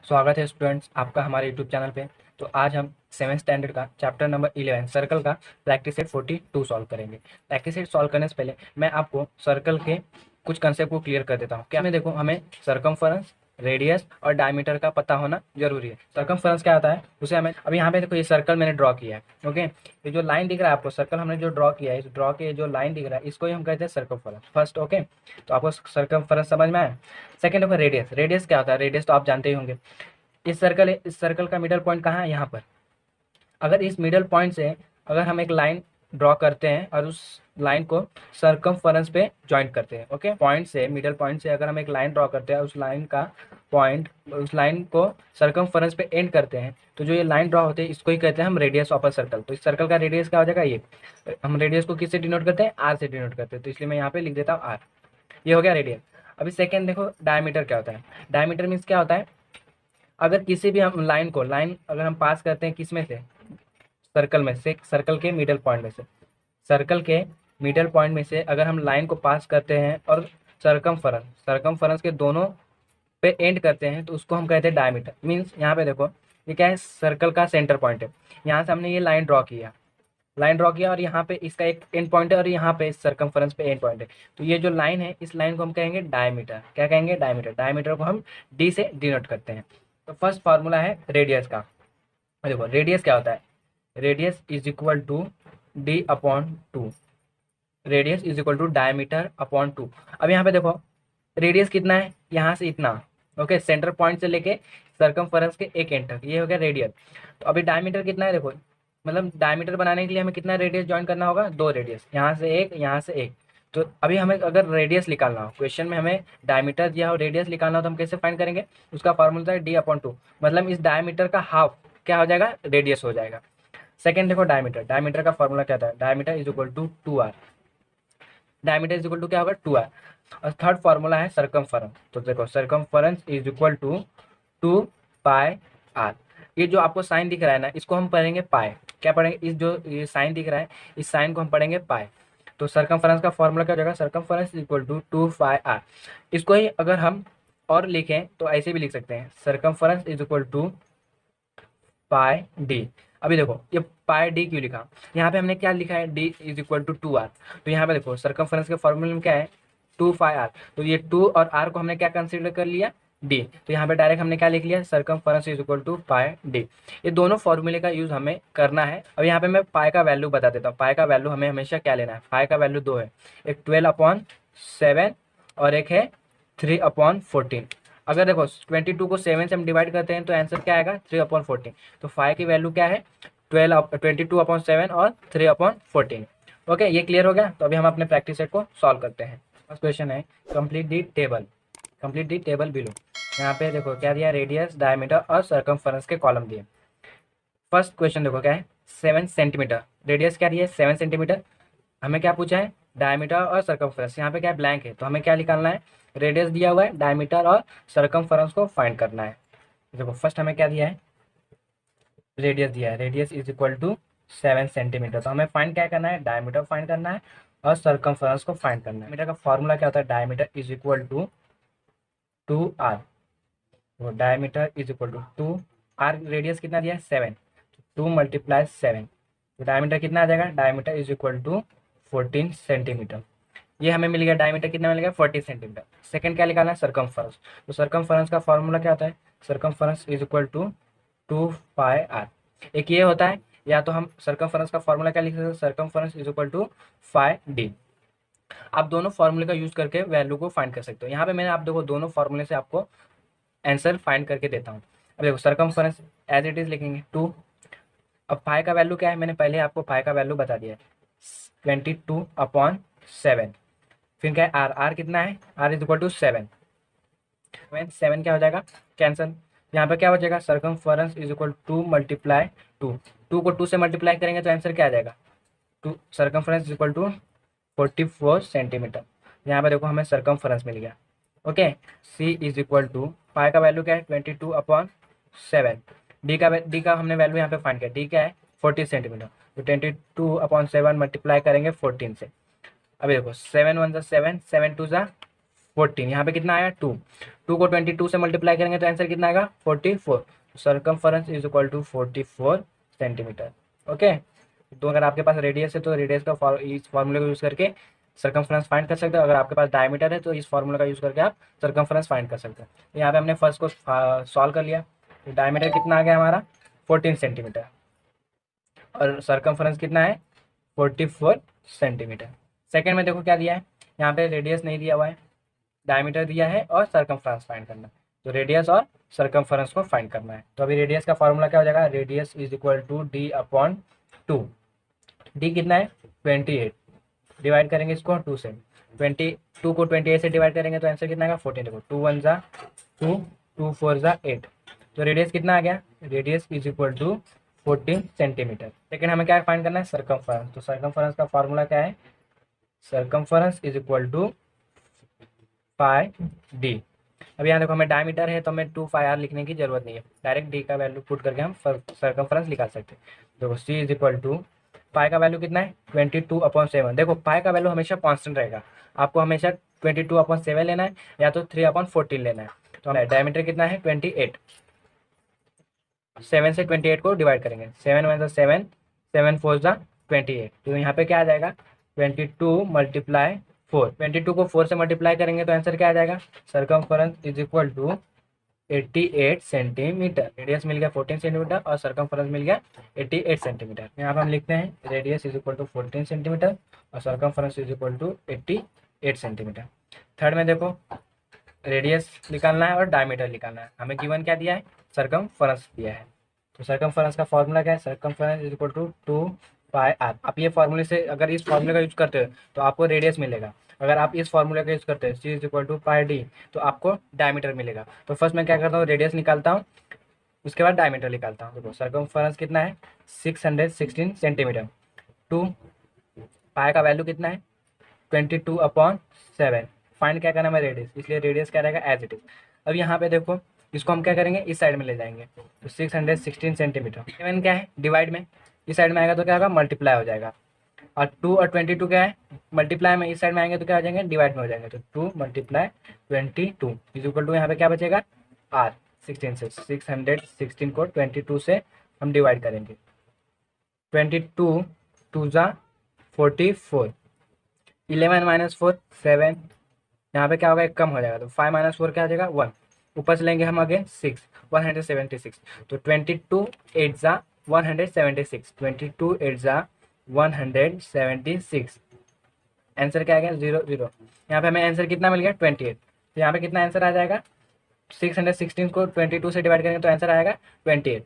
स्वागत है स्टूडेंट्स आपका हमारे यूट्यूब चैनल पे। तो आज हम 7th स्टैंडर्ड का चैप्टर नंबर 11 सर्कल का प्रैक्टिस सेट 42 सॉल्व करेंगे। प्रैक्टिस सेट सॉल्व करने से पहले मैं आपको सर्कल के कुछ कंसेप्ट को क्लियर कर देता हूँ। क्या में देखो, हमें सर्कमफरेंस, रेडियस और डायमीटर का पता होना जरूरी है। सर्कमफरेंस क्या आता है उसे हमें, अभी यहाँ पे देखो ये सर्कल मैंने ड्रॉ किया है। ओके, ये जो लाइन दिख रहा है आपको, सर्कल हमने जो ड्रॉ किया है, इस ड्रॉ के जो लाइन दिख रहा है इसको ही हम कहते हैं सर्कमफरेंस फर्स्ट। ओके, तो आपको सर्कमफरेंस समझ में आया। सेकंड देखो रेडियस। रेडियस क्या होता है? रेडियस तो आप जानते ही होंगे। इस सर्कल है, इस सर्कल का मिडल पॉइंट कहाँ है? यहाँ पर। अगर इस मिडल पॉइंट से अगर हम एक लाइन ड्रॉ करते हैं और उस लाइन को सर्कमफरेंस पे ज्वाइंट करते हैं, ओके, पॉइंट से, मिडल पॉइंट से अगर हम एक लाइन ड्रॉ करते हैं, उस लाइन का पॉइंट, उस लाइन को सर्कमफरेंस पे एंड करते हैं, तो जो ये लाइन ड्रॉ होते हैं इसको ही कहते हैं हम रेडियस ऑफ अ सर्कल। तो इस सर्कल का रेडियस क्या हो जाएगा? ये हम रेडियस को किससे डिनोट करते हैं? आर से डिनोट करते हैं, तो इसलिए मैं यहाँ पे लिख देता हूँ आर। ये हो गया रेडियस। अभी सेकेंड देखो, डायमीटर क्या होता है? डायमीटर मीन्स क्या होता है? अगर किसी भी हम लाइन को, लाइन अगर हम पास करते हैं किस में से? सर्कल में से, सर्कल के मिडल पॉइंट में से, सर्कल के मिडल पॉइंट में से अगर हम लाइन को पास करते हैं और सर्कमफरेंस, सर्कमफरेंस के दोनों पे एंड करते हैं, तो उसको हम कहते हैं डायमीटर। मीन्स यहाँ पे देखो, ये क्या है? सर्कल का सेंटर पॉइंट है। यहाँ से हमने ये लाइन ड्रॉ किया, लाइन ड्रॉ किया और यहाँ पे इसका एक एंड पॉइंट है और यहाँ पे सर्कमफरेंस पे एंड पॉइंट है। तो ये जो लाइन है, इस लाइन को हम कहेंगे डायमीटर। क्या कहेंगे? डायमीटर। डायमीटर को हम डी से डिनोट करते हैं। तो फर्स्ट फार्मूला है रेडियस का। देखो रेडियस क्या होता है? Radius is equal to D upon two. Radius is equal to diameter upon two. अब यहाँ पे देखो रेडियस कितना है? यहाँ से इतना, ओके, सेंटर पॉइंट से लेके सर्कमफरेंस के एक एंड तक, ये हो गया रेडियस। तो अभी डायमीटर कितना है? देखो, मतलब डायमीटर बनाने के लिए हमें कितना रेडियस ज्वाइन करना होगा? दो रेडियस, यहाँ से एक, यहाँ से एक। तो अभी हमें अगर रेडियस निकालना हो, क्वेश्चन में हमें डायमीटर दिया हो, रेडियस निकालना हो, तो हम कैसे फाइंड करेंगे? उसका फॉर्मूला है डी अपॉन टू। मतलब इस डायमीटर का हाफ क्या हो जाएगा? रेडियस हो जाएगा। सेकंड देखो डायमीटर। डायमीटर का फॉर्मूला क्या था? Diameter is equal to two R. Diameter is equal to क्या होगा? Two R. और थर्ड फॉर्मूला है सर्कमफरेंस। तो देखो circumference is equal to two pi R. ये जो आपको साइन दिख रहा है ना, इसको हम पढ़ेंगे पाई। क्या पढ़ेंगे? इस जो ये साइन दिख रहा है, इस साइन को हम पढ़ेंगे पाई। तो सर्कमफरेंस का फॉर्मूला क्या हो जाएगा? Circumference is equal to two pi R. इसको ही अगर हम और लिखें तो ऐसे भी लिख सकते हैं, circumference is equal to pi D. अभी देखो ये पाई डी क्यों लिखा? यहाँ पे हमने क्या लिखा है? D is equal to two R. तो यहाँ पे देखो सर्कमफरेंस के फॉर्मूले में क्या है? Two pi R. तो ये टू और आर को हमने क्या कंसीडर कर लिया? डी। तो यहाँ पे डायरेक्ट हमने क्या लिख लिया? Circumference is equal to pi D. ये दोनों फॉर्मूले का यूज हमें करना है। अब यहाँ पे मैं पाई का वैल्यू बता देता हूँ। पाई का वैल्यू हमें हमेशा क्या लेना है? पाई का वैल्यू दो है, एक 12/7 और एक है 3/14। अगर देखो 22 को 7 से हम डिवाइड करते हैं तो आंसर क्या आएगा? 3/14। तो 5 की वैल्यू क्या है? 22/7 और 3/14। ओके, ये क्लियर हो गया। तो अभी हम अपने प्रैक्टिस सेट को सॉल्व करते हैं। फर्स्ट क्वेश्चन है complete the table. Complete the table below. यहाँ पे देखो क्या दिया? रेडियस, डायमीटर और सर्कमफरेंस के कॉलम दिए। फर्स्ट क्वेश्चन देखो क्या है? 7 सेंटीमीटर। रेडियस क्या दिया है? 7 सेंटीमीटर। हमें क्या पूछा है? डायमीटर और सर्कमफरेंस। यहाँ पे क्या ब्लैंक है, तो हमें क्या निकालना है? रेडियस दिया हुआ है, डायमीटर और सर्कमफरेंस को फाइंड करना है। देखो फर्स्ट हमें क्या दिया है? रेडियस दिया है। Radius is equal to 7 centimetre. तो हमें फाइंड क्या करना है? डायमीटर फाइंड करना है और सर्कमफरेंस को फाइंड करना है। डायमीटर का फॉर्मूला क्या होता है? Diameter is equal to two R. तो diameter is equal to two R. Radius कितना दिया है? 7। 2 × 7। तो डायमीटर कितना आ जाएगा? Diameter is equal to 14 centimetre. ये हमें मिल गया। डायमीटर कितना मिल गया? 40 सेंटीमीटर। सेकंड क्या निकालना है? सर्कमफरेंस। तो सर्कमफरेंस का फॉर्मूला क्या होता है? Circumference is equal to two pi R. एक ये होता है, या तो हम सर्कमफरेंस का फॉर्मूला क्या लिख सकते हैं? Circumference is equal to pi D. आप दोनों फॉर्मूले का यूज करके वैल्यू को फाइंड कर सकते हो। यहाँ पे मैंने आप देखो दोनों फॉर्मूले से आपको आंसर फाइंड करके देता हूँ। अब देखो सर्कमफरेंस एज इट इज लिखेंगे 2। अब पाई का वैल्यू क्या है? मैंने पहले आपको पाई का वैल्यू बता दिया है, 22/7। फिर क्या है? आर। आर कितना है? Are is equal to 7। 7 क्या हो जाएगा? कैंसल। यहाँ पे क्या हो जाएगा? Circumference is equal to multiply two. 2 को 2 से मल्टीप्लाई करेंगे तो आंसर क्या आ जाएगा? 2 circumference is equal to 44 centimetre. यहाँ पे देखो हमें सर्कमफरेंस मिल गया। Okay, C is equal to, pi का वैल्यू क्या है? 22/7। डी का हमने वैल्यू यहाँ पे फाइंड किया। डी क्या है? 40 सेंटीमीटर। तो 22/7 मल्टीप्लाई करेंगे 14 से। अभी देखो 7 × 1 = 7, 7 × 2 = 14, यहाँ पे कितना आया 2, 2 को 22 से मल्टीप्लाई करेंगे तो आंसर कितना आएगा 44। Circumference is equal to 44 centimetre. Okay, तो अगर आपके पास रेडियस है तो रेडियस का इस फॉर्मूले को यूज़ करके सर्कमफ्रेंस फाइंड कर सकते हो। अगर आपके पास डायमीटर है तो इस फॉर्मूला का यूज़ करके आप सर्कमफ्रेंस फाइंड कर सकते हो। तो यहाँ पे हमने फर्स्ट को सॉल्व कर लिया, तो डायमीटर कितना आ गया हमारा 14 सेंटीमीटर और सर्कमफ्रेंस कितना है 44 सेंटीमीटर। सेकेंड में देखो क्या दिया है, यहाँ पे रेडियस नहीं दिया हुआ है, डायमीटर दिया है और सर्कमफ्रेंस फाइंड करना है। तो रेडियस और सर्कमफ्रेंस को फाइंड करना है। तो अभी रेडियस का फॉर्मूला क्या हो जाएगा, radius is equal to D upon 2। D कितना है 28, डिवाइड करेंगे इसको 2 से, 22 को 28 से डिवाइड करेंगे तो आंसर कितना आएगा 14। देखो 2 1 जा 2, 2 4 जा 8। तो रेडियस कितना आ गया, radius is equal to 14 centimetre. लेकिन हमें क्या फाइंड करना है सर्कमफ्रेंस। तो सर्कमफ्रेंस का फॉर्मूला क्या है, circumference is equal to pi D. अब यहाँ देखो हमें डायमीटर है तो हमें 2 पाई आर लिखने की जरूरत नहीं है, डायरेक्ट डी का वैल्यू पुट करके हम सर्कमफ्रेंस निकाल सकते हैं। देखो सी इज इक्वल टू पाई का वैल्यू कितना है 22/7। देखो पाई का वैल्यू हमेशा कांस्टेंट रहेगा, आपको हमेशा 22/7 लेना है या तो 3/14 लेना है। तो हमें डायमीटर कितना है 28, 7 से 28 को डिवाइड करेंगे, 7 1 जा 7, 7 4 जा 28। तो यहाँ पे क्या आ जाएगा 22 मल्टीप्लाई 4, 22 को 4 से मल्टीप्लाई करेंगे तो आंसर क्या आ जाएगा, circumference is equal to 88 centimetre. Radius मिल गया 14 सेंटीमीटर और सर्कमफ्रेंस मिल गया 88 सेंटीमीटर। यहाँ पर हम लिखते हैं radius is equal to 14 centimetre और circumference is equal to 88 centimetre. Third में देखो रेडियस निकालना है और डायमीटर निकालना है, हमें गिवन क्या दिया है सर्कमफ्रेंस दिया है। तो सर्कमफ्रेंस का फॉर्मूला क्या है, circumference is equal to 2 pi R. आप ये फॉर्मूले से अगर इस फॉर्मूले का यूज करते हो तो आपको रेडियस मिलेगा, अगर आप इस फॉर्मूले का यूज करते हैं C is equal to pi D तो आपको डायमीटर मिलेगा। तो फर्स्ट मैं क्या करता हूँ रेडियस निकालता हूँ, उसके बाद डायमीटर निकालता हूँ। देखो सर्कमफ्रेंस कितना है 616 सेंटीमीटर, 2 पाई का वैल्यू कितना है 22/7। फाइंड क्या करना है रेडियस, इसलिए रेडियस क्या रहेगा एज इट इज। अब यहाँ पे देखो इसको हम क्या करेंगे इस साइड में ले जाएंगे, तो 616 सेंटीमीटर 7 क्या है डिवाइड में, इस साइड में आएगा तो क्या होगा मल्टीप्लाई हो जाएगा, और 2 और 22 क्या है मल्टीप्लाई में, इस साइड में आएंगे तो क्या हो जाएंगे डिवाइड में हो जाएंगे। तो 2 मल्टीप्लाई 22 इज इक्वल टू यहाँ पे क्या बचेगा आर 16 से, 616 को 22 से हम डिवाइड करेंगे, 22 2 जा 44, 11 माइनस 4 7, यहाँ पे क्या होगा एक कम हो जाएगा तो 5 माइनस 4 क्या आ जाएगा 1, ऊपर से लेंगे हम आगे 6 176। तो 22 8 जा 176, 22 8 जा 176, आंसर क्या आ गया 0 0। यहाँ पे हमें आंसर कितना मिल गया 28। तो यहाँ पे कितना आंसर आ जाएगा 616 को 22 से डिवाइड करेंगे तो आंसर आएगा 28।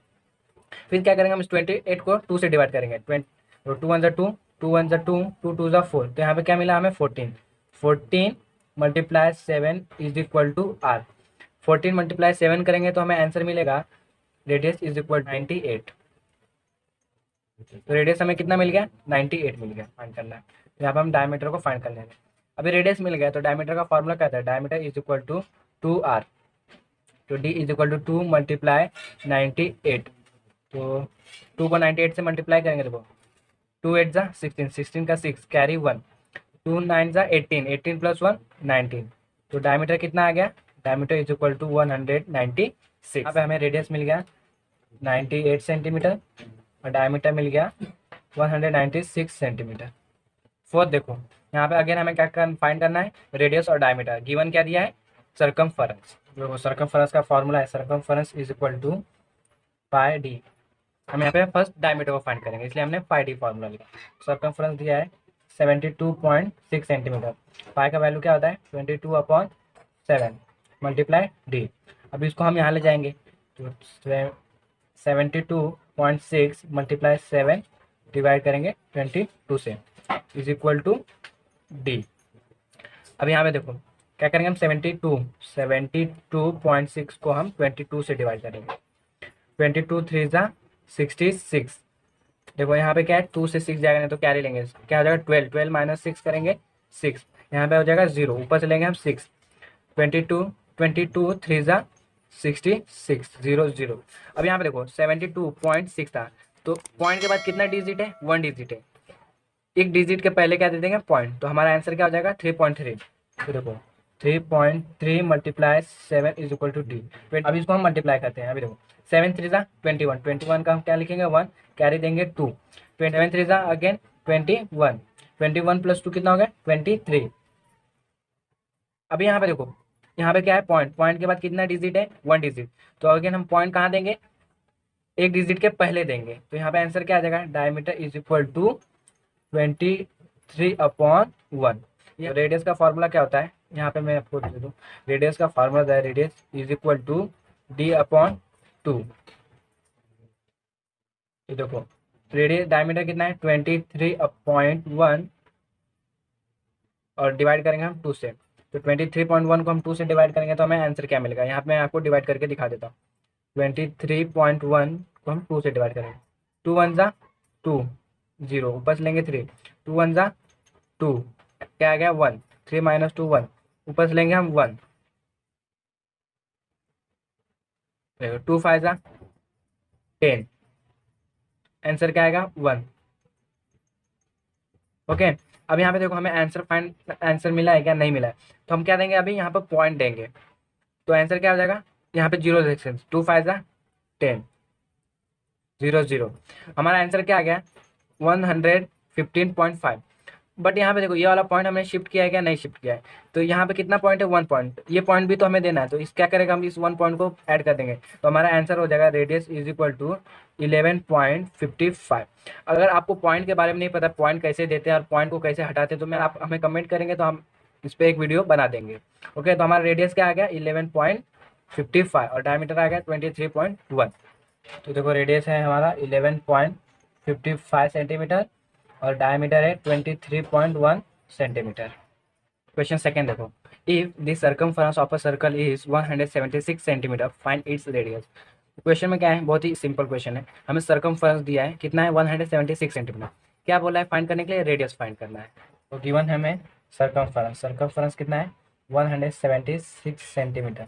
फिर क्या करेंगे हम इस 28 को 2 से डिवाइड करेंगे, 2 1 जा 2, 2 1 जा 2, 2 2 जा 4। तो यहाँ पे क्या मिला हमें 14, 14 multiply 7 is equal to R. 14 multiply 7 करेंगे तो हमें आंसर मिलेगा रेडियस इज इक्वल 98। तो रेडियस हमें कितना मिल गया 98 मिल गया, फाइंड करना है। तो यहाँ पे हम डायमीटर को फाइंड कर लेंगे। अभी रेडियस मिल गया तो डायमीटर का फॉर्मूला क्या था, diameter is equal to 2r। तो d is equal to 2 multiply 98। तो 2 को 98 से मल्टीप्लाई करेंगे, देखो 2 8 जा 16, 16 का 6 कैरी 1, 2 9 जा 18, 18 प्लस 1 19। तो डायमीटर कितना आ गया, डायमीटर इज इक्वल टू 196। यहाँ पे हमें रेडियस मिल गया 98 सेंटीमीटर और डायमीटर मिल गया 196 सेंटीमीटर। फोर्थ देखो यहाँ पे अगेन हमें क्या फाइंड करना है रेडियस और डायमीटर, गिवन क्या दिया है सर्कमफरेंस। देखो सर्कमफरेंस का फॉर्मूला है circumference is equal to pi D. हम यहाँ पे फर्स्ट डायमीटर को फाइंड करेंगे इसलिए हमने पाई डी फॉर्मूला लिखा। सर्कमफरेंस दिया है 72.6 सेंटीमीटर, पाई का वैल्यू क्या होता है 22/7 मल्टीप्लाई डी। अब इसको हम यहाँ ले जाएंगे तो 72.6 मल्टीप्लाई 7 डिवाइड करेंगे 22 से इज इक्वल टू डी। अब यहाँ पे देखो क्या करेंगे हम 72.6 को हम 22 से डिवाइड करेंगे, 22 3 जा 66। देखो यहाँ पे क्या है 2 से 6 जाएगा नहीं तो कैरी लेंगे, क्या हो जाएगा 12, 12 माइनस 6 करेंगे 6, यहाँ पे हो जाएगा 0, ऊपर से लेंगे हम 6, 22 3 जा 66 0 0। अब यहाँ पे देखो 72.6 था तो पॉइंट के बाद कितना डिजिट है 1 डिजिट है, एक डिजिट के पहले क्या दे देंगे पॉइंट, तो हमारा आंसर क्या हो जाएगा 3.3। तो देखो 3.3 multiply 7 is equal to D. अब इसको हम मल्टीप्लाई करते हैं। अभी देखो 7 3 जा 21, 21 का हम क्या लिखेंगे 1, कैरी देंगे 2, 7 3 जा अगेन 21, 21 प्लस 2 कितना हो गया 23। अभी यहाँ पे देखो, यहाँ पे क्या है पॉइंट, पॉइंट के बाद कितना डिजिट है 1 डिजिट, तो अगेन हम पॉइंट कहाँ देंगे, एक डिजिट के पहले देंगे। तो यहाँ पे आंसर क्या आ जाएगा, diameter is equal to 23/1। Radius का फॉर्मूला क्या होता है, यहाँ पे मैं आपको दे दूँ, रेडियस का फॉर्मूला है radius is equal to d/2। ये देखो रेडियस डायमीटर कितना है 23/1 और डिवाइड करेंगे हम 2 से, तो 23.1 को हम 2 से डिवाइड करेंगे तो हमें आंसर क्या मिलेगा, यहाँ पे मैं आपको डिवाइड करके दिखा देता हूँ। 23.1 को हम 2 से डिवाइड करेंगे, 2 1 जा 2, 0 ऊपर से लेंगे 3, 2 1 जा 2, क्या आ गया 1, 3 माइनस 2 1, ऊपर से लेंगे हम 1, 2 5 जा 10, आंसर क्या आएगा 1। ओके, अब यहाँ पे देखो हमें आंसर मिला है क्या, नहीं मिला है, तो हम क्या देंगे, अभी यहाँ पर पॉइंट देंगे, तो आंसर क्या हो जाएगा, यहाँ पे 0 सेक्शन, 2 5 जा 10, 0 0, हमारा आंसर क्या आ गया 115.5। बट यहाँ पे देखो ये वाला पॉइंट हमने शिफ्ट किया है क्या, नहीं शिफ्ट किया है, तो यहाँ पे कितना पॉइंट है 1 पॉइंट, ये पॉइंट भी तो हमें देना है, तो इस क्या करेगा, हम इस 1 पॉइंट को ऐड कर देंगे, तो हमारा आंसर हो जाएगा रेडियस इज इक्वल टू 11.55। अगर आपको पॉइंट के बारे में नहीं पता पॉइंट कैसे देते हैं और पॉइंट को कैसे हटाते हैं, तो मैं आप हमें कमेंट करेंगे तो हम इस पर एक वीडियो बना देंगे। ओके, तो हमारा रेडियस क्या आ गया 11.55 और डायमीटर आ गया 23.1। तो देखो रेडियस है हमारा 11.55 सेंटीमीटर और डायमीटर है 23.1 सेंटीमीटर। क्वेश्चन सेकंड देखो, if the circumference of a circle is 176 centimetre find its radius. Question में क्या है, बहुत ही सिंपल क्वेश्चन है, हमें सर्कमफरेंस दिया है कितना है 176 सेंटीमीटर, क्या बोला है फाइंड करने के लिए, रेडियस फाइंड करना है। तो गिवन है हमें सर्कमफरेंस कितना है 176 सेंटीमीटर,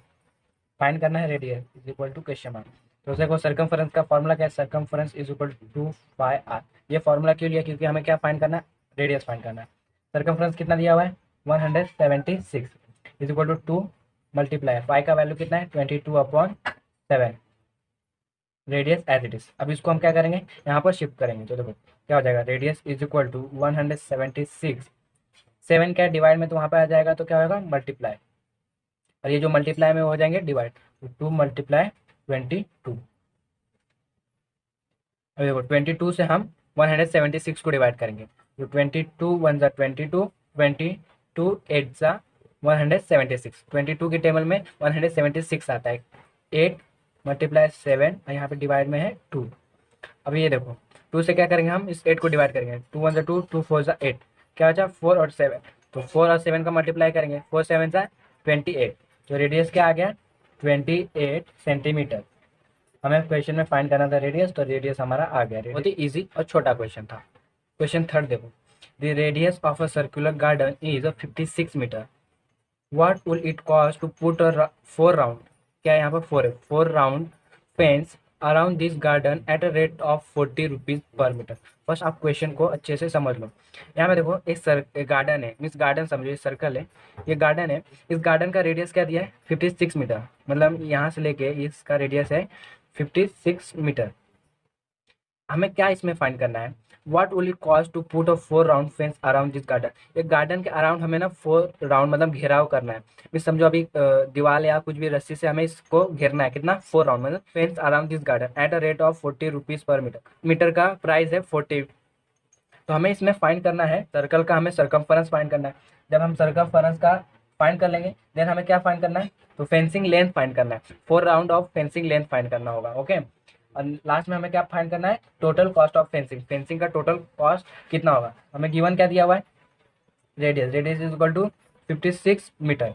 फाइंड करना है radius is equal to question mark. तो देखो सर्कमफरेंस का फॉर्मूला क्या है, circumference is equal to 2πr। ये फॉर्मूला क्यों लिया, क्योंकि हमें क्या फाइंड करना है, रेडियस फाइंड करना है। सर्कमफरेंस कितना दिया हुआ है 176 इज इक्वल टू 2 मल्टीप्लाई पाई का वैल्यू कितना है 22/7, रेडियस एज इट इज। अब इसको हम क्या करेंगे, यहाँ पर शिफ्ट करेंगे, तो देखो क्या हो जाएगा, रेडियस इज इक्वल टू 176, 7 क्या डिवाइड में तो वहाँ पर आ जाएगा, तो क्या होगा मल्टीप्लाई, और ये जो मल्टीप्लाई में हो जाएंगे डिवाइड, तो 2 मल्टीप्लाई 22। अब देखो 22 से हम 176 को डिवाइड करेंगे, तो 22 1 जा 22, 22 8 जा 176, 22 के टेबल में 176 आता है, 8 मल्टीप्लाई 7 और यहाँ पे डिवाइड में है 2। अब ये देखो 2 से क्या करेंगे, हम इस 8 को डिवाइड करेंगे, 2 1 जा 2, 2 4 जा 8, क्या हो जाए 4 और 7, तो 4 और 7 का मल्टीप्लाई करेंगे, 4 7 जा 28, तो रेडियस क्या आ गया 28 सेंटीमीटर। हमें क्वेश्चन में फाइंड करना था रेडियस, तो रेडियस हमारा आ गया। बहुत ही इजी और छोटा क्वेश्चन था। क्वेश्चन थर्ड देखो, the radius of a circular garden is 56 metre, what will it cost to put 4 round, क्या यहाँ पर 4 है, 4 round fence around this garden at a rate of 40 rupees per metre. First आप question को अच्छे से समझ लो। यहाँ पे देखो एक गार्डन है, मीन्स गार्डन समझो, ये सर्कल है, ये गार्डन है, इस गार्डन का रेडियस क्या दिया है 56 मीटर, मतलब यहाँ से लेके इसका रेडियस है 56 मीटर। हमें क्या इसमें फाइंड करना है, what will it cost to put a 4 round fence around this garden. एक गार्डन के अराउंड हमें ना 4 राउंड मतलब घेराव करना है, मीन्स समझो अभी दीवार या कुछ भी रस्सी से हमें इसको घेरना है, कितना 4 राउंड मतलब fence around this garden at a rate of 40 rupees per metre, metre का प्राइस है 40। तो हमें इसमें फाइंड करना है सर्कल का, हमें सर्कमफरेंस फाइंड करना है। जब हम सर्कमफरेंस का फाइंड कर लेंगे देन हमें क्या फाइंड करना है, तो फेंसिंग लेंथ फाइंड करना है, 4 round of fencing length find करना होगा। ओके, और लास्ट में हमें क्या फाइंड करना है, total cost of fencing, fencing का टोटल कॉस्ट कितना होगा। हमें गिवन क्या दिया हुआ है, radius is equal to 56 metre.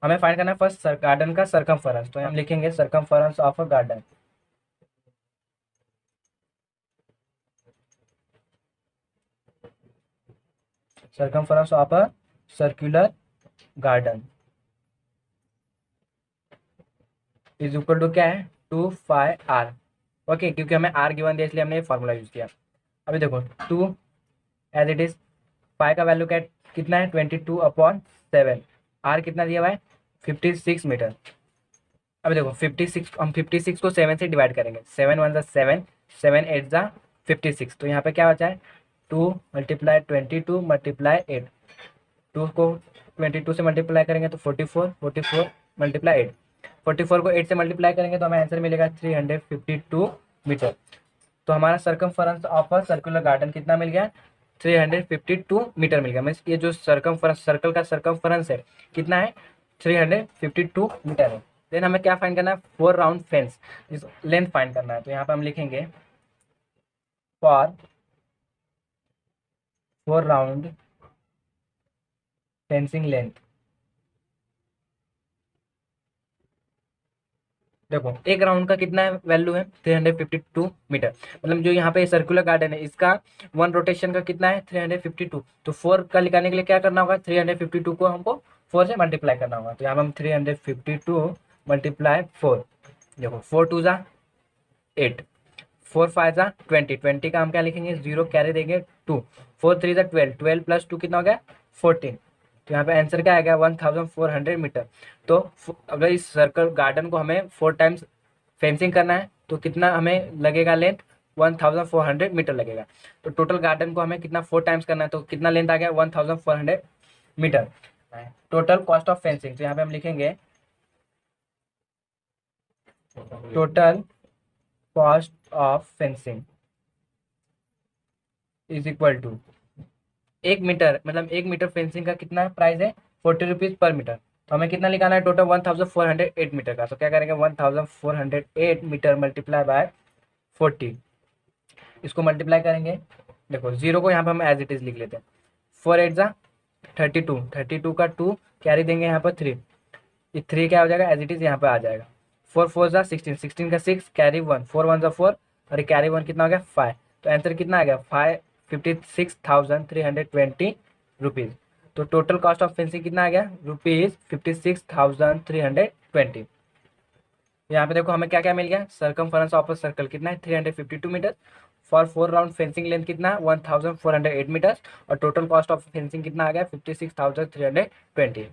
हमें फाइंड करना है फर्स्ट गार्डन का सर्कमफरेंस, तो हम लिखेंगे circumference of a garden, circumference of a circular garden is equal to क्या है 2πr। ओके, क्योंकि हमें r गिवन दिया इसलिए हमने ये फार्मूला यूज किया। अभी देखो 2 एज इट इज, पाई का वैल्यू क्या कितना है 22/7, आर कितना दिया हुआ है 56 मीटर। अब देखो 56, हम 56 को 7 से डिवाइड करेंगे, 7 1 7, 7 8 56, तो यहाँ पे क्या बचा है 2 मल्टीप्लाई 22 मल्टीप्लाई 8, 2 को 22 से मल्टीप्लाई करेंगे तो 44, 44 मल्टीप्लाई 8, 44 को 8 से मल्टीप्लाई करेंगे तो हमें आंसर मिलेगा 352 मीटर। तो हमारा circumference of a circular garden कितना मिल गया 352 मीटर मिल गया। मीन्स ये जो सर्कमफरेंस सर्कल का सर्कमफरेंस है कितना है 352 मीटर है। देन हमें क्या फाइंड करना है 4 राउंड फेंस इस लेंथ फाइंड करना है। तो यहाँ पे हम लिखेंगे फॉर 4 राउंड फेंसिंग लेंथ। देखो एक राउंड का कितना वैल्यू है 352 मीटर, मतलब जो यहाँ पे सर्कुलर गार्डन है इसका वन रोटेशन का कितना है 352। तो 4 का निकालने के लिए क्या करना होगा 352 को हमको 4 से मल्टीप्लाई करना होगा। तो यहाँ पे हम 352 मल्टीप्लाई 4, देखो 4 2 जा 8, 4 5 जा 20, 20 का हम क्या लिखेंगे 0 कैरी देंगे 2, 4 3 जा 12, 12 प्लस 2 कितना हो गया 14। तो यहाँ पे आंसर क्या आएगा 1400 मीटर। तो अगर इस सर्कल गार्डन को हमें 4 टाइम्स फेंसिंग करना है तो कितना हमें लगेगा लेंथ 1400 मीटर लगेगा। तो टोटल गार्डन को हमें कितना 4 टाइम्स करना है तो कितना लेंथ आ गया 1400 metre. Total cost of fencing, तो यहाँ पे हम लिखेंगे total cost of fencing is equal to 1 metre, मतलब 1 मीटर फेंसिंग का कितना प्राइस है 40 रुपीज पर मीटर। तो हमें कितना निकालना है टोटल 1408 मीटर का। तो क्या करेंगे 1408 मीटर मल्टीप्लाई बाय 40, इसको मल्टीप्लाई करेंगे। देखो जीरो को यहाँ पे हम एज इट इज लिख लेते हैं, 4 8 जा 32, 32 का 2 कैरी देंगे यहाँ पर 3, ये 3 क्या हो जाएगा एज इट इज यहाँ पे आ जाएगा। 4 4 जा 16, 16 का 6 कैरी 1, 4 1 जा 4 और कैरी 1 कितना हो गया 5। तो आंसर कितना आ गया 56,320 रुपीज़। तो टोटल कॉस्ट ऑफ फेंसिंग कितना आ गया रुपीज़ 56,320। यहाँ पे देखो हमें क्या क्या मिल गया सर्कमफरेंस ऑफ अ सर्कल कितना है 352 metre, for 4 round fencing length कितना है 1408 मीटर और टोटल कॉस्ट ऑफ फेंसिंग कितना आ गया 56,320।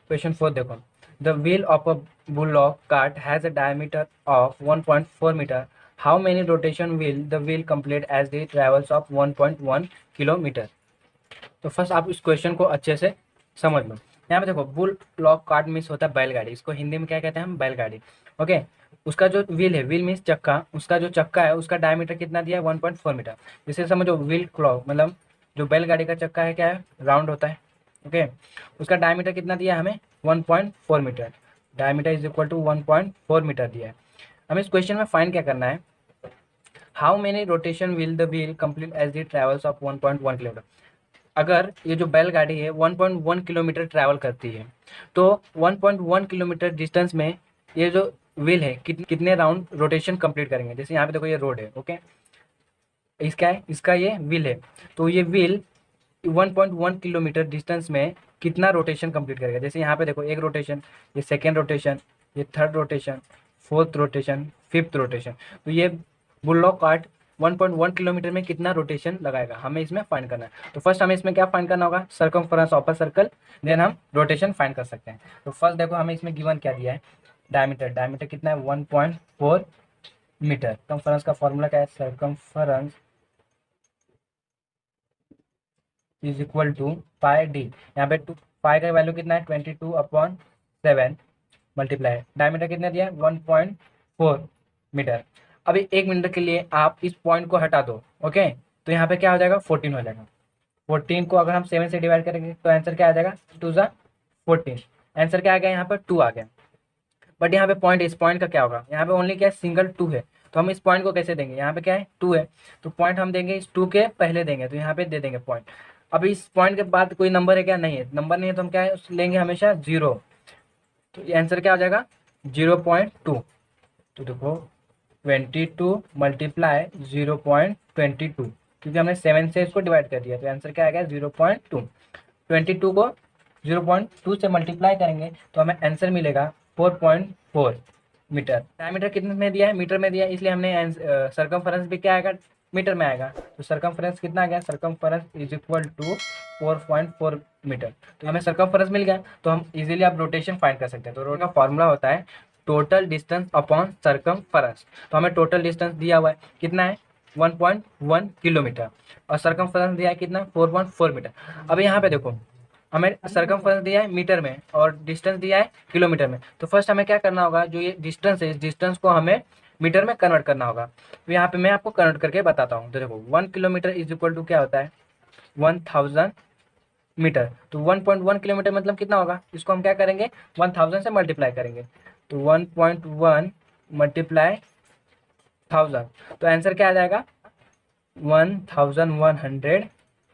क्वेश्चन 4 देखो, the wheel of a bullock cart has a diameter of 1.4 metre, how many rotation will the wheel complete as the travels of 1.1 kilometre. तो first आप इस क्वेश्चन को अच्छे से समझ लो। यहाँ पे देखो बुल लॉक कार्ट मीन्स होता है बैलगाड़ी, इसको हिंदी में क्या कहते हैं हम बैलगाड़ी। ओके, उसका जो व्हील है व्हील मीन्स चक्का, उसका जो चक्का है उसका डायमीटर कितना दिया है 1.4 मीटर। जिसे समझो व्हील क्लॉक मतलब जो बैलगाड़ी का चक्का है क्या है राउंड होता है। ओके, उसका डायमीटर कितना दिया है हमें 1.4 metre, diameter is equal to 1.4 metre दिया है। हमें इस क्वेश्चन में फाइंड क्या करना है how many rotation will the wheel complete as the travels of 1.1 kilometre. अगर ये जो बैलगाड़ी है 1.1 किलोमीटर ट्रैवल करती है तो 1.1 किलोमीटर डिस्टेंस में ये जो व्हील है कितने राउंड रोटेशन कंप्लीट करेंगे। जैसे यहाँ पे देखो ये रोड है, ओके, इसका है इसका ये व्हील है, तो ये व्हील 1.1 किलोमीटर डिस्टेंस में कितना रोटेशन कंप्लीट करेगा। जैसे यहाँ पे देखो एक रोटेशन, ये सेकेंड रोटेशन, ये third rotation, fourth rotation, fifth rotation, तो ये बुलॉक कार्ट 1.1 किलोमीटर में कितना रोटेशन लगाएगा हमें इसमें फाइंड करना है। तो फर्स्ट हमें इसमें क्या फाइंड करना होगा circumference of a circle, then हम रोटेशन फाइंड कर सकते हैं। तो फर्स्ट देखो हमें इसमें गिवन क्या दिया है डायमीटर, डायमीटर कितना है 1.4 मीटर। सर्कमफरेंस का फॉर्मूला क्या है circumference is equal to pi D, यहाँ पे पाई का वैल्यू कितना है 22/7 मल्टीप्लाई डायमीटर कितना दिया है 1.4 मीटर। अभी 1 मिनट के लिए आप इस पॉइंट को हटा दो, ओके, तो यहाँ पे क्या हो जाएगा 14 हो जाएगा। 14 को अगर हम 7 से डिवाइड करेंगे तो आंसर क्या आ जाएगा 2 जा 14, आंसर क्या आ गया यहाँ पर 2 आ गया। बट यहाँ पे पॉइंट इस पॉइंट का क्या होगा यहाँ पे ओनली क्या है सिंगल 2 है, तो हम इस पॉइंट को कैसे देंगे यहाँ पे क्या है 2 है, तो पॉइंट हम देंगे इस 2 के पहले देंगे, तो यहाँ पे दे देंगे पॉइंट। अब इस पॉइंट के बाद कोई नंबर है क्या नहीं है, नंबर नहीं है तो हम क्या है लेंगे हमेशा 0, तो ये आंसर क्या हो जाएगा 0.2। तो देखो 22 मल्टीप्लाई 0.22, क्योंकि हमने 7 से इसको डिवाइड कर दिया तो आंसर क्या आएगा 0.2। 22 को 0.2 से मल्टीप्लाई करेंगे तो हमें आंसर मिलेगा 4.4 मीटर। डायमीटर कितने में दिया है मीटर में दिया है, इसलिए हमने सर्कमफरेंस भी क्या आएगा मीटर में आएगा। तो सरकमफ्रेंस कितना आ गया, circumference is equal to 4.4 metre. तो हमें सरकमफ्रेंस मिल गया, तो हम इजीली अब रोटेशन फाइंड कर सकते हैं। तो रोटेशन का फॉर्मूला होता है टोटल डिस्टेंस अपॉन सरकमफ्रेंस। तो हमें टोटल डिस्टेंस दिया हुआ है कितना है 1.1 किलोमीटर, और सरकमफ्रेंस दिया है कितना 4.4 मीटर। अब यहाँ पे देखो हमें सरकमफ्रेंस दिया है मीटर में और डिस्टेंस दिया है किलोमीटर में। तो फर्स्ट हमें क्या करना होगा, जो ये डिस्टेंस है इस डिस्टेंस को हमें मीटर में कन्वर्ट करना होगा। तो यहाँ पे मैं आपको कन्वर्ट करके बताता हूँ। तो देखो 1 किलोमीटर इज इक्वल टू क्या होता है 1000 मीटर। तो 1.1 किलोमीटर मतलब कितना होगा, इसको हम क्या करेंगे 1000 से मल्टीप्लाई करेंगे। तो 1.1 मल्टीप्लाई 1000, तो आंसर क्या आ जाएगा 1100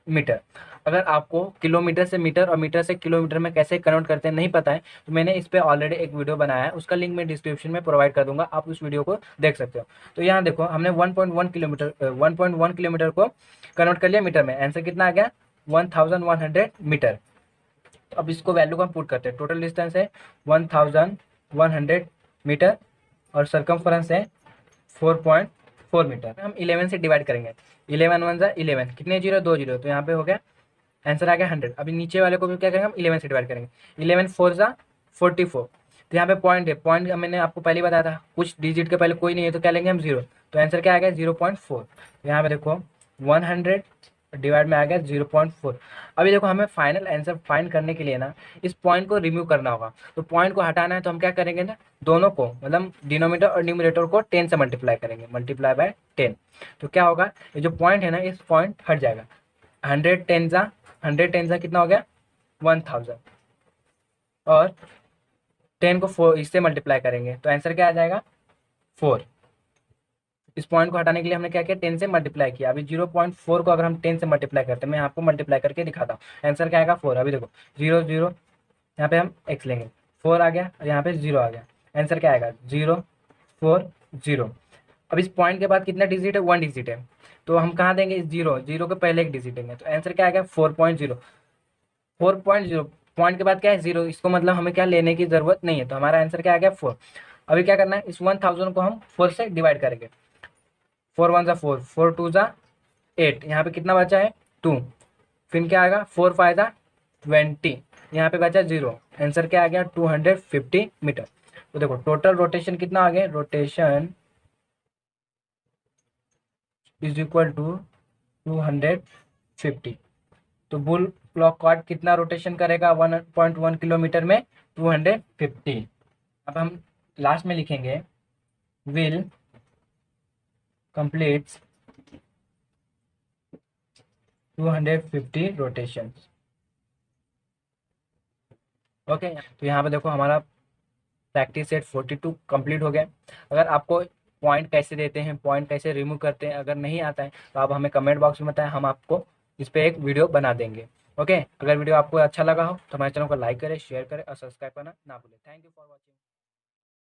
मीटर। अगर आपको किलोमीटर से मीटर और मीटर से किलोमीटर में कैसे कन्वर्ट करते हैं नहीं पता है, तो मैंने इस पर ऑलरेडी एक वीडियो बनाया है, उसका लिंक मैं डिस्क्रिप्शन में प्रोवाइड कर दूंगा, आप उस वीडियो को देख सकते हो। तो यहाँ देखो हमने 1.1 किलोमीटर को कन्वर्ट कर लिया मीटर में, आंसर कितना आ गया 1100 मीटर। तो अब इसको वैल्यू को हम पुट करते हैं। टोटल डिस्टेंस है 1100 मीटर और सरकमफ्रेंस है 4.4 मीटर। हम 11 से डिवाइड करेंगे, 11 वन जा 11, कितने जीरो 2 जीरो, तो यहाँ पे हो गया आंसर आ गया 100। अभी नीचे वाले को भी क्या करेंगे हम 11 से डिवाइड करेंगे, 11 फोर जा 44। तो यहाँ पे पॉइंट है, पॉइंट मैंने आपको पहले बताया था कुछ डिजिट के पहले कोई नहीं है तो क्या लेंगे हम 0। तो आंसर क्या आ गया 0.4। तो यहाँ पे देखो 100 डिवाइड में आ गया 0.4। अभी देखो हमें फाइनल आंसर फाइंड करने के लिए ना इस पॉइंट को रिमूव करना होगा। तो पॉइंट को हटाना है तो हम क्या करेंगे ना, दोनों को मतलब डिनोमिनेटर और न्यूमरेटर को 10 से मल्टीप्लाई करेंगे, मल्टीप्लाई बाय 10। तो क्या होगा, ये जो पॉइंट है ना इस पॉइंट हट जाएगा। 100 टेन कितना हो गया 1000, और 10 को 4 इससे मल्टीप्लाई करेंगे तो आंसर क्या आ जाएगा 4। इस पॉइंट को हटाने के लिए हमने क्या किया 10 से मल्टीप्लाई किया। अभी 0.4 को अगर हम 10 से मल्टीप्लाई करते हैं, मैं आपको मल्टीप्लाई करके दिखाता हूँ, आंसर क्या आएगा 4। अभी देखो 0 0, यहाँ पे हम x लेंगे, 4 आ गया और यहाँ पे 0 आ गया, आंसर क्या आएगा 0 4 0। अब इस पॉइंट के बाद कितना डिजिट है 1 डिजिट है, तो हम कहाँ देंगे इस 0 0 के पहले एक डिजिट देंगे, तो आंसर क्या आएगा 4.0। 4.0 पॉइंट के बाद क्या है 0, इसको मतलब हमें क्या लेने की जरूरत नहीं है, तो हमारा आंसर क्या आ गया 4। अभी क्या करना है इस 1000 को हम 4 से डिवाइड करेंगे, 4 1 जा 4, 4 2 जा 8, यहाँ पे कितना बचा है 2, फिर क्या आएगा 4 5 जा 20, यहाँ पे बचा 0, आंसर क्या आ गया 250 मीटर। तो देखो टोटल रोटेशन कितना आ गया, रोटेशन इज इक्वल टू 250। तो बुल क्लॉक कार्ड कितना रोटेशन करेगा 1.1 किलोमीटर में 250। अब हम लास्ट में लिखेंगे विल कंप्लीट्स 250 रोटेशन। ओके, तो यहाँ पे देखो हमारा प्रैक्टिस सेट 42 कंप्लीट हो गया। अगर आपको पॉइंट कैसे देते हैं, पॉइंट कैसे रिमूव करते हैं अगर नहीं आता है तो आप हमें कमेंट बॉक्स में बताएं, हम आपको इस पर एक वीडियो बना देंगे। ओके, अगर वीडियो आपको अच्छा लगा हो तो हमारे चैनल को लाइक करें, शेयर करें और सब्सक्राइब करना ना भूलें। Thank you for watching.